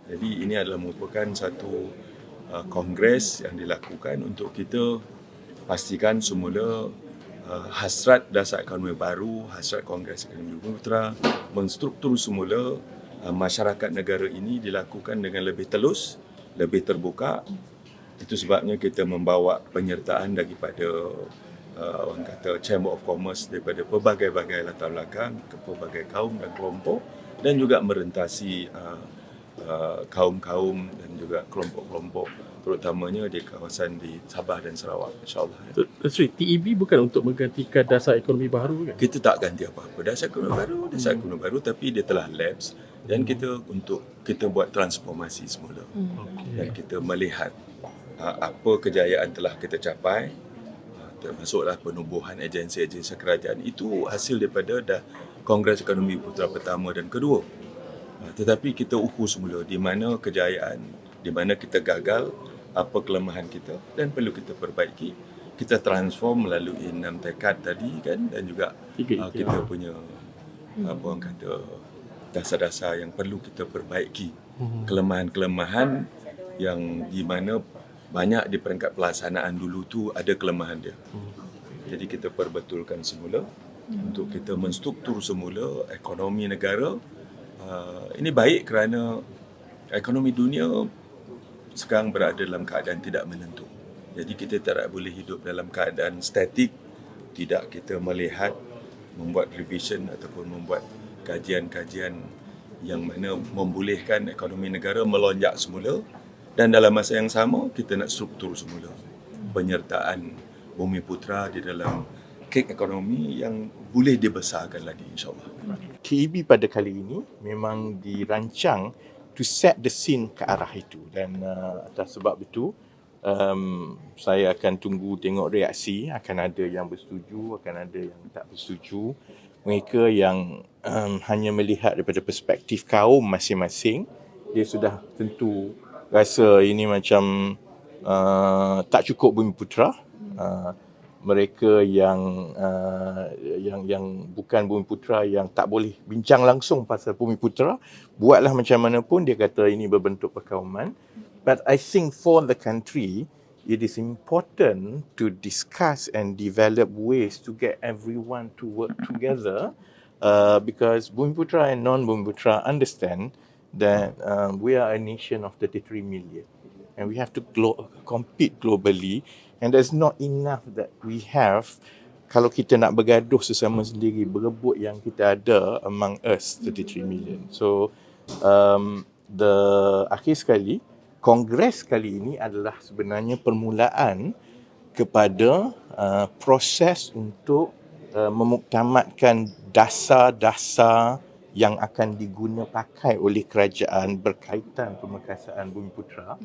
Jadi ini adalah merupakan satu kongres yang dilakukan untuk kita pastikan semula hasrat dasar ekonomi baru, hasrat Kongres Ekonomi Bumi Putra, menstruktur semula masyarakat negara ini dilakukan dengan lebih telus, lebih terbuka. Itu sebabnya kita membawa penyertaan daripada orang kata Chamber of Commerce daripada pelbagai-bagai latar belakang, ke pelbagai kaum dan kelompok, dan juga merentasi kaum-kaum dan juga kelompok-kelompok terutamanya di kawasan di Sabah dan Sarawak, insyaAllah. Sorry, TEB bukan untuk menggantikan dasar ekonomi baru kan? Kita tak ganti apa-apa. Dasar ekonomi baru tapi dia telah lapse dan kita buat transformasi semula. Dan kita melihat apa kejayaan telah kita capai, termasuklah penubuhan agensi-agensi kerajaan. Itu hasil daripada Kongres Ekonomi Putra pertama dan kedua. Tetapi kita ukur semula di mana kejayaan, di mana kita gagal, apa kelemahan kita dan perlu kita perbaiki. Kita transform melalui 6 tekad tadi kan, dan juga kita punya apa orang kata dasar-dasar yang perlu kita perbaiki. Kelemahan-kelemahan yang di mana banyak di peringkat pelaksanaan dulu tu ada kelemahan dia. Jadi kita perbetulkan semula untuk kita menstruktur semula ekonomi negara. Ini baik kerana ekonomi dunia sekarang berada dalam keadaan tidak menentu. Jadi kita tidak boleh hidup dalam keadaan statik, tidak kita melihat, membuat revision ataupun membuat kajian-kajian yang mana membolehkan ekonomi negara melonjak semula, dan dalam masa yang sama kita nak struktur semula penyertaan Bumi Putra di dalam kek ekonomi yang boleh dibesarkan lagi, insyaAllah. TEB pada kali ini memang dirancang to set the scene ke arah itu, dan atas sebab itu saya akan tunggu tengok reaksi. Akan ada yang bersetuju, akan ada yang tak bersetuju. Mereka yang hanya melihat daripada perspektif kaum masing-masing, dia sudah tentu rasa ini macam tak cukup Bumi Putra. Mereka yang bukan Bumi Putra, yang tak boleh bincang langsung pasal Bumi Putra, buatlah macam mana pun, dia kata ini berbentuk perkauman. But I think for the country, it is important to discuss and develop ways to get everyone to work together, because Bumi Putra and non-Bumi Putra understand that we are a nation of 33 million. And we have to compete globally, and there's not enough that we have kalau kita nak bergaduh sesama sendiri, berebut yang kita ada among us 33 million. So akhir sekali, kongres kali ini adalah sebenarnya permulaan kepada proses untuk memuktamadkan dasar-dasar yang akan pakai oleh kerajaan berkaitan pemekasan Bumi Putra